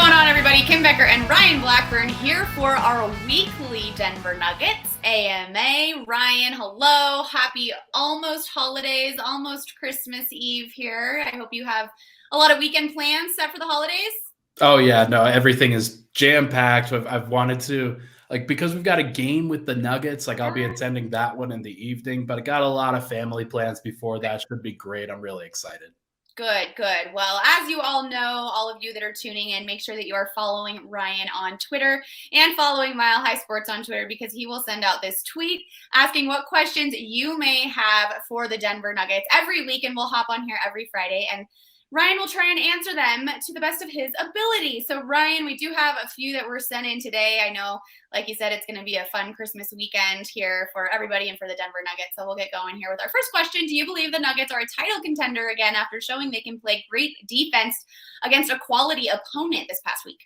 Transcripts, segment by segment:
going on, everybody? Kim Becker and Ryan Blackburn here for our weekly Denver Nuggets AMA. Ryan, hello. Happy almost holidays, almost Christmas Eve here. I hope you have a lot of weekend plans set for the holidays. Oh, yeah. No, everything is jam-packed. I've wanted to, because we've got a game with the Nuggets, I'll be attending that one in the evening, but I got a lot of family plans before that. Should be great. I'm really excited. Good. Well, as you all know, all of you that are tuning in, make sure that you are following Ryan on Twitter and following Mile High Sports on Twitter, because he will send out this tweet asking what questions you may have for the Denver Nuggets every week, and we'll hop on here every Friday, and Ryan will try and answer them to the best of his ability. So, Ryan, we do have a few that were sent in today. I know, like you said, it's going to be a fun Christmas weekend here for everybody and for the Denver Nuggets. So we'll get going here with our first question. Do you believe the Nuggets are a title contender again after showing they can play great defense against a quality opponent this past week?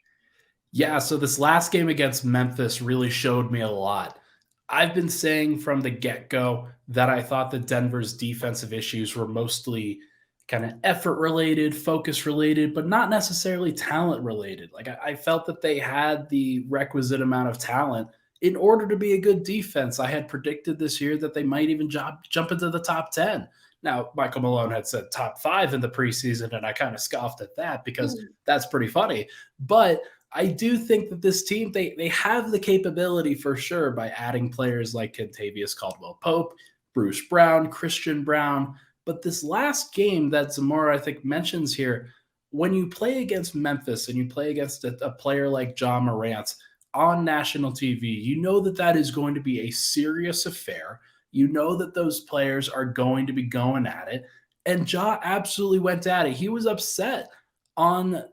Yeah, so this last game against Memphis really showed me a lot. I've been saying from the get-go that I thought that Denver's defensive issues were mostly kind of effort related, focus related, but not necessarily talent related. I felt that they had the requisite amount of talent in order to be a good defense. I had predicted this year that they might even jump into the top 10. Now, Michael Malone had said top 5 in the preseason, and I kind of scoffed at that because that's pretty funny. But I do think that this team, they have the capability for sure by adding players like Kentavious Caldwell-Pope, Bruce Brown, Christian Brown. But this last game that Zamora, I think, mentions here, when you play against Memphis and you play against a player like Ja Morant on national TV, you know that that is going to be a serious affair. You know that those players are going to be going at it. And Ja absolutely went at it. He was upset on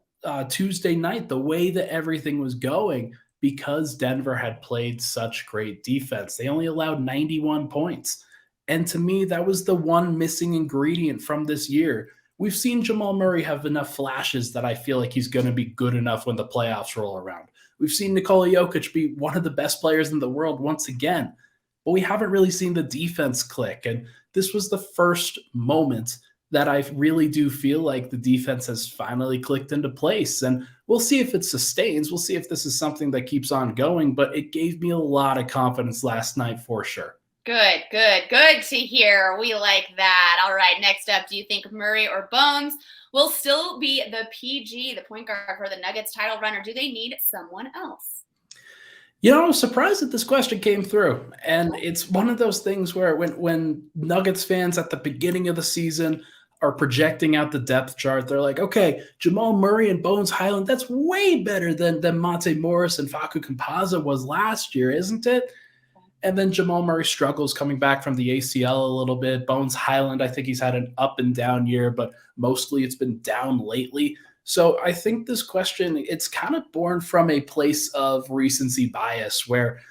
Tuesday night, the way that everything was going, because Denver had played such great defense. They only allowed 91 points. And to me, that was the one missing ingredient from this year. We've seen Jamal Murray have enough flashes that I feel like he's going to be good enough when the playoffs roll around. We've seen Nikola Jokic be one of the best players in the world once again, but we haven't really seen the defense click. And this was the first moment that I really do feel like the defense has finally clicked into place. And we'll see if it sustains. We'll see if this is something that keeps on going, but it gave me a lot of confidence last night for sure. Good to hear. We like that. All right, next up, do you think Murray or Bones will still be the PG, the point guard for the Nuggets title run, or do they need someone else? I was surprised that this question came through. And it's one of those things where when Nuggets fans at the beginning of the season are projecting out the depth chart, they're like, okay, Jamal Murray and Bones Highland, that's way better than Monte Morris and Facu Campazzo was last year, isn't it? And then Jamal Murray struggles coming back from the ACL a little bit. Bones Highland, I think he's had an up and down year, but mostly it's been down lately. So I think this question, it's kind of born from a place of recency bias where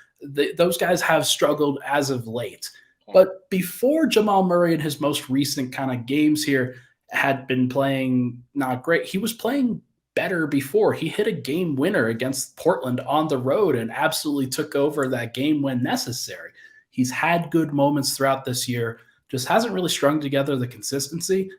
those guys have struggled as of late. Okay. But before Jamal Murray in his most recent kind of games here had been playing not great, he was playing better before. He hit a game winner against Portland on the road and absolutely took over that game when necessary. He's had good moments throughout this year, just hasn't really strung together the consistency.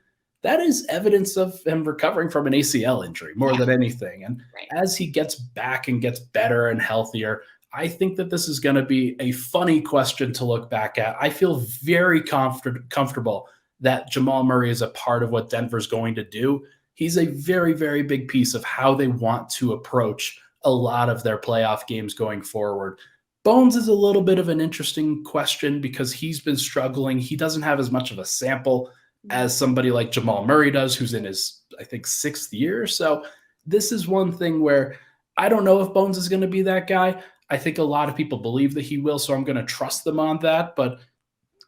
That is evidence of him recovering from an ACL injury more than anything. And as he gets back and gets better and healthier, I think that this is going to be a funny question to look back at. I feel very comfortable that Jamal Murray is a part of what Denver's going to do. He's a very, very big piece of how they want to approach a lot of their playoff games going forward. Bones is a little bit of an interesting question because he's been struggling. He doesn't have as much of a sample as somebody like Jamal Murray does, who's in his, I think, 6th year. So this is one thing where I don't know if Bones is going to be that guy. I think a lot of people believe that he will, so I'm going to trust them on that. But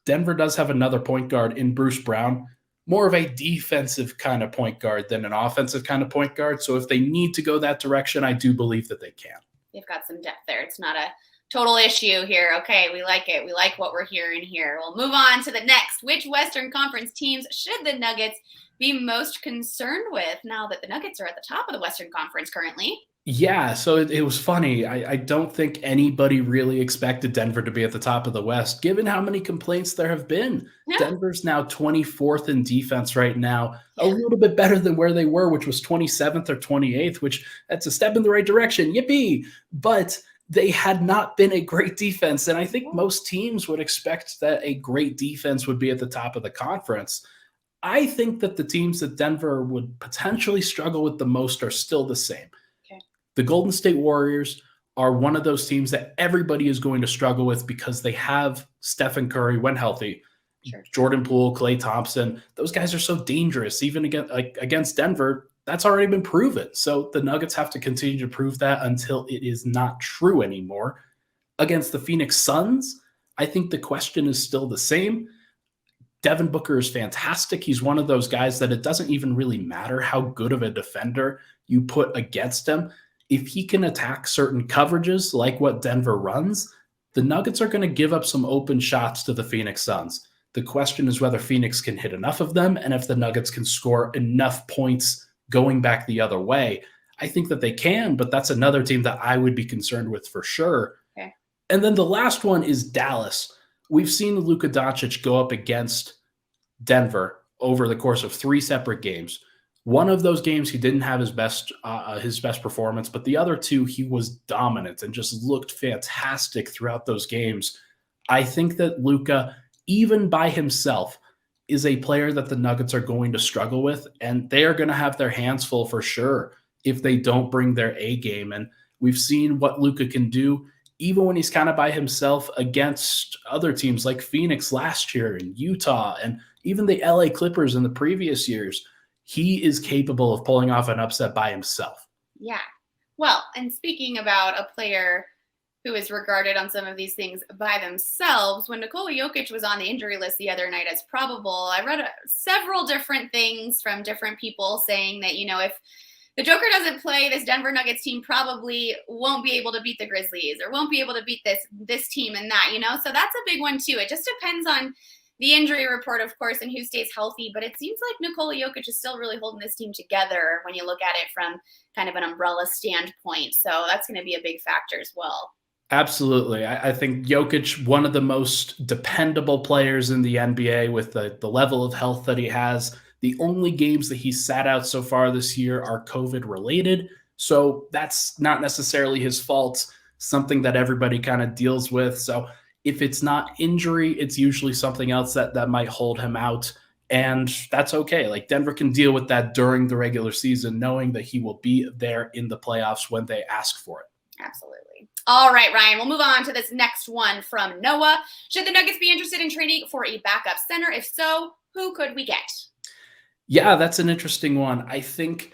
Denver does have another point guard in Bruce Brown, more of a defensive kind of point guard than an offensive kind of point guard. So if they need to go that direction, I do believe that they can. They've got some depth there. It's not a total issue here. Okay, we like it. We like what we're hearing here. We'll move on to the next. Which Western Conference teams should the Nuggets be most concerned with now that the Nuggets are at the top of the Western Conference currently? Yeah, so it was funny. I don't think anybody really expected Denver to be at the top of the West, given how many complaints there have been. Yeah. Denver's now 24th in defense right now, a Yeah. little bit better than where they were, which was 27th or 28th, which that's a step in the right direction. Yippee! But they had not been a great defense. And I think most teams would expect that a great defense would be at the top of the conference. I think that the teams that Denver would potentially struggle with the most are still the same. Okay. The Golden State Warriors are one of those teams that everybody is going to struggle with because they have Stephen Curry when healthy, Sure. Jordan Poole, Klay Thompson. Those guys are so dangerous. Even against Denver, that's already been proven. So the Nuggets have to continue to prove that until it is not true anymore. Against the Phoenix Suns, I think the question is still the same. Devin Booker is fantastic. He's one of those guys that it doesn't even really matter how good of a defender you put against him. If he can attack certain coverages like what Denver runs, the Nuggets are going to give up some open shots to the Phoenix Suns. The question is whether Phoenix can hit enough of them and if the Nuggets can score enough points going back the other way. I think that they can, but that's another team that I would be concerned with for sure. Okay. And then the last one is Dallas. We've seen Luka Doncic go up against Denver over the course of 3 separate games. One of those games he didn't have his best performance, but the other 2 he was dominant and just looked fantastic throughout those games. I think that Luka, even by himself, is a player that the Nuggets are going to struggle with, and they are going to have their hands full for sure if they don't bring their A game. And we've seen what Luka can do even when he's kind of by himself against other teams like Phoenix last year and Utah and even the LA Clippers in the previous years. He is capable of pulling off an upset by himself. Yeah. Well, and speaking about a player who is regarded on some of these things by themselves, when Nikola Jokic was on the injury list the other night as probable, I read several different things from different people saying that, if the Joker doesn't play, this Denver Nuggets team probably won't be able to beat the Grizzlies or won't be able to beat this team and that, So that's a big one too. It just depends on the injury report, of course, and who stays healthy. But it seems like Nikola Jokic is still really holding this team together when you look at it from kind of an umbrella standpoint. So that's going to be a big factor as well. Absolutely. I think Jokic, one of the most dependable players in the NBA with the level of health that he has. The only games that he's sat out so far this year are COVID related. So that's not necessarily his fault, something that everybody kind of deals with. So if it's not injury, it's usually something else that might hold him out. And that's okay. Like Denver can deal with that during the regular season, knowing that he will be there in the playoffs when they ask for it. Absolutely. All right, Ryan, we'll move on to this next one from Noah. Should the Nuggets be interested in trading for a backup center? If so, who could we get? Yeah, that's an interesting one. I think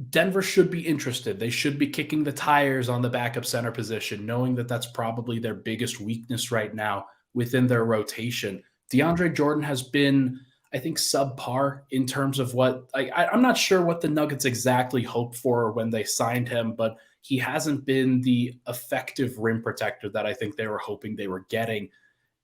Denver should be interested. They should be kicking the tires on the backup center position, knowing that that's probably their biggest weakness right now within their rotation. DeAndre Jordan has been, I think, subpar in terms of what I'm not sure what the Nuggets exactly hoped for when they signed him, but he hasn't been the effective rim protector that I think they were hoping they were getting.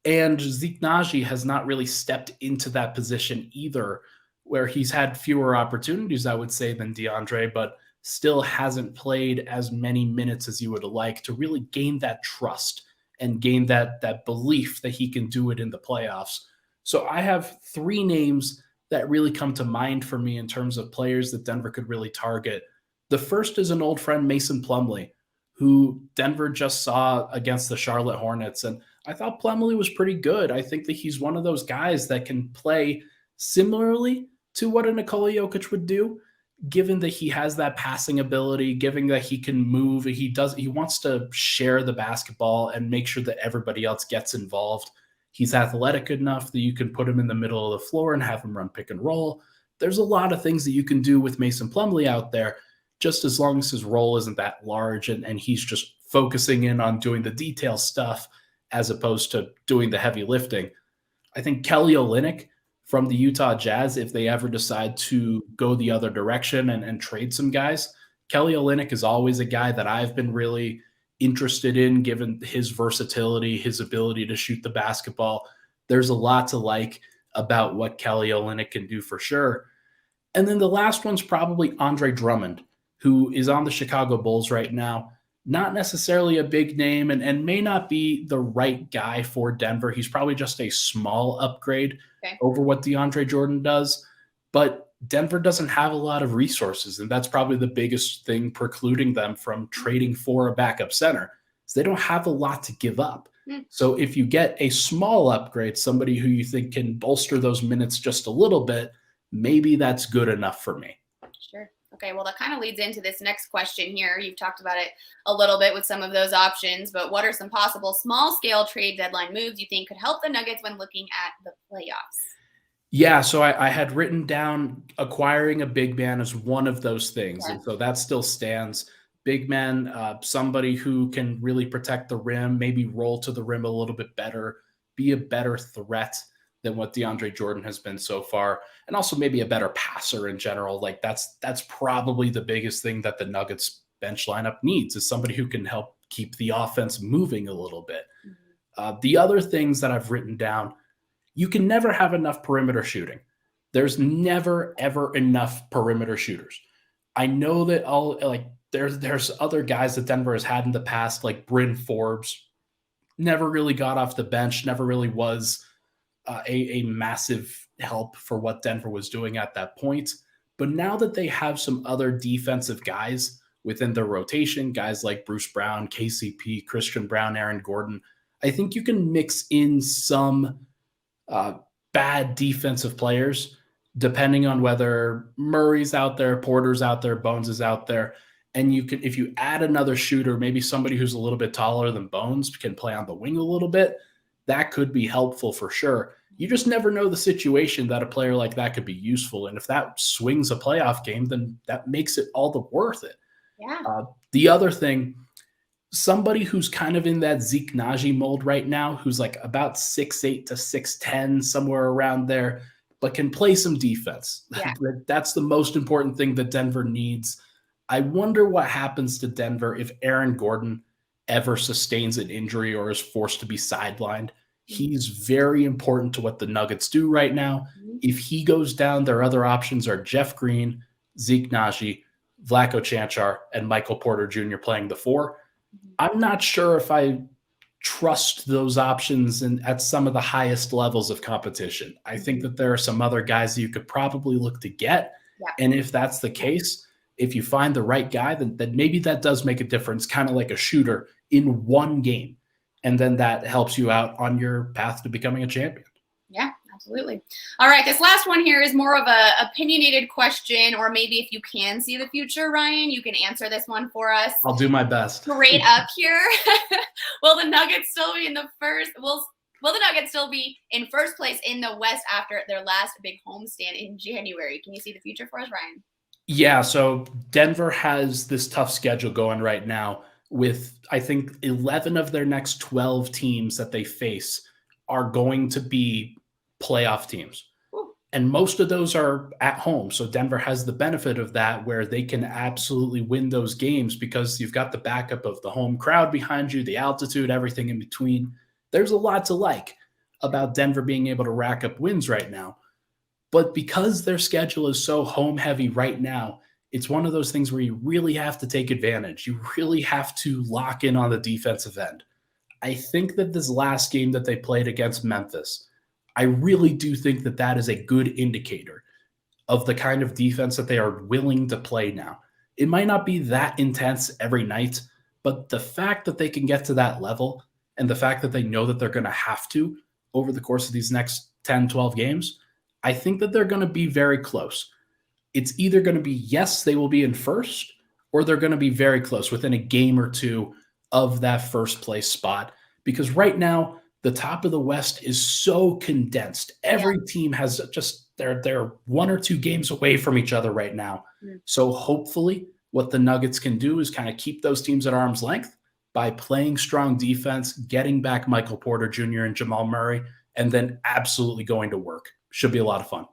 And Zeke Naji has not really stepped into that position either, where he's had fewer opportunities, I would say, than DeAndre, but still hasn't played as many minutes as you would like to really gain that trust and gain that belief that he can do it in the playoffs. So I have 3 names that really come to mind for me in terms of players that Denver could really target. The first is an old friend, Mason Plumlee, who Denver just saw against the Charlotte Hornets. And I thought Plumlee was pretty good. I think that he's one of those guys that can play similarly to what a Nikola Jokic would do, given that he has that passing ability, given that he can move. He wants to share the basketball and make sure that everybody else gets involved. He's athletic enough that you can put him in the middle of the floor and have him run pick and roll. There's a lot of things that you can do with Mason Plumlee out there, just as long as his role isn't that large and he's just focusing in on doing the detail stuff as opposed to doing the heavy lifting. I think Kelly Olynyk from the Utah Jazz, if they ever decide to go the other direction and trade some guys, Kelly Olynyk is always a guy that I've been really interested in, given his versatility, his ability to shoot the basketball. There's a lot to like about what Kelly Olynyk can do for sure. And then the last one's probably Andre Drummond, who is on the Chicago Bulls right now. Not necessarily a big name and may not be the right guy for Denver. He's probably just a small upgrade Okay. over what DeAndre Jordan does. But Denver doesn't have a lot of resources, and that's probably the biggest thing precluding them from trading for a backup center. Is they don't have a lot to give up. So if you get a small upgrade, somebody who you think can bolster those minutes just a little bit, maybe that's good enough for me. Sure. Okay, well, that kind of leads into this next question here. You've talked about it a little bit with some of those options, but what are some possible small-scale trade deadline moves you think could help the Nuggets when looking at the playoffs? Yeah, so I had written down acquiring a big man as one of those things, Yeah. and so that still stands. Big man, somebody who can really protect the rim, maybe roll to the rim a little bit better, be a better threat than what DeAndre Jordan has been so far, and also maybe a better passer in general. Like that's probably the biggest thing that the Nuggets bench lineup needs is somebody who can help keep the offense moving a little bit. The other things that I've written down, you can never have enough perimeter shooting. There's never ever enough perimeter shooters. I know that all like there's other guys that Denver has had in the past, like Bryn Forbes, never really got off the bench, never really was a massive help for what Denver was doing at that point. But now that they have some other defensive guys within their rotation, guys like Bruce Brown, KCP, Christian Brown, Aaron Gordon, I think you can mix in some uh, bad defensive players, depending on whether Murray's out there, Porter's out there, Bones is out there. And you can, if you add another shooter, maybe somebody who's a little bit taller than Bones can play on the wing a little bit, that could be helpful for sure. You just never know the situation that a player like that could be useful. And if that swings a playoff game, then that makes it all the worth it. Yeah. The other thing, somebody who's kind of in that Zeke Naji mold right now, who's like about 6'8" to 6'10", somewhere around there, but can play some defense. Yeah. That's the most important thing that Denver needs. I wonder what happens to Denver if Aaron Gordon ever sustains an injury or is forced to be sidelined. He's very important to what the Nuggets do right now. If he goes down, their other options are Jeff Green, Zeke Naji, Vlatko Čančar, and Michael Porter Jr. playing the four. I'm not sure if I trust those options at some of the highest levels of competition. I think that there are some other guys that you could probably look to get. Yeah. And if that's the case, if you find the right guy, then maybe that does make a difference, kind of like a shooter in one game. And then that helps you out on your path to becoming a champion. Yeah, absolutely. All right, this last one here is more of a opinionated question, or maybe if you can see the future, Ryan, you can answer this one for us. I'll do my best. Straight up here. Will the Nuggets still be in the first? Will the Nuggets still be in first place in the West after their last big homestand in January? Can you see the future for us, Ryan? Yeah, so Denver has this tough schedule going right now with, I think, 11 of their next 12 teams that they face are going to be playoff teams. Ooh. And most of those are at home. So Denver has the benefit of that where they can absolutely win those games because you've got the backup of the home crowd behind you, the altitude, everything in between. There's a lot to like about Denver being able to rack up wins right now. But because their schedule is so home heavy right now, it's one of those things where you really have to take advantage. You really have to lock in on the defensive end. I think that this last game that they played against Memphis, I really do think that that is a good indicator of the kind of defense that they are willing to play now. It might not be that intense every night, but the fact that they can get to that level and the fact that they know that they're going to have to over the course of these next 10, 12 games, I think that they're going to be very close. It's either going to be, yes, they will be in first, or they're going to be very close within a game or two of that first place spot. Because right now, the top of the West is so condensed. Every team has just, they're one or two games away from each other right now. So hopefully what the Nuggets can do is kind of keep those teams at arm's length by playing strong defense, getting back Michael Porter Jr. and Jamal Murray, and then absolutely going to work. Should be a lot of fun.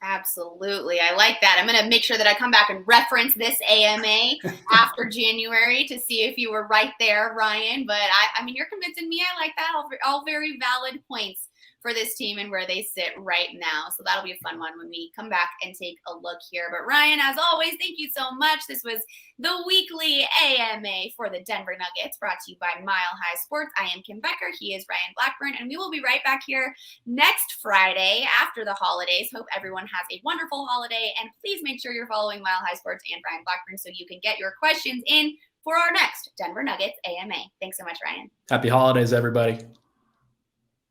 Absolutely. I like that. I'm going to make sure that I come back and reference this AMA after January to see if you were right there, Ryan. But I mean, you're convincing me. I like that. All very valid points for this team and where they sit right now. So that'll be a fun one when we come back and take a look here. But Ryan, as always, thank you so much. This was the weekly AMA for the Denver Nuggets, brought to you by Mile High Sports. I am Kim Becker. He is Ryan Blackburn, and we will be right back here next Friday after the holidays. Hope everyone has a wonderful holiday, and please make sure you're following Mile High Sports and Ryan Blackburn so you can get your questions in for our next Denver Nuggets AMA. Thanks so much, Ryan. Happy holidays, everybody.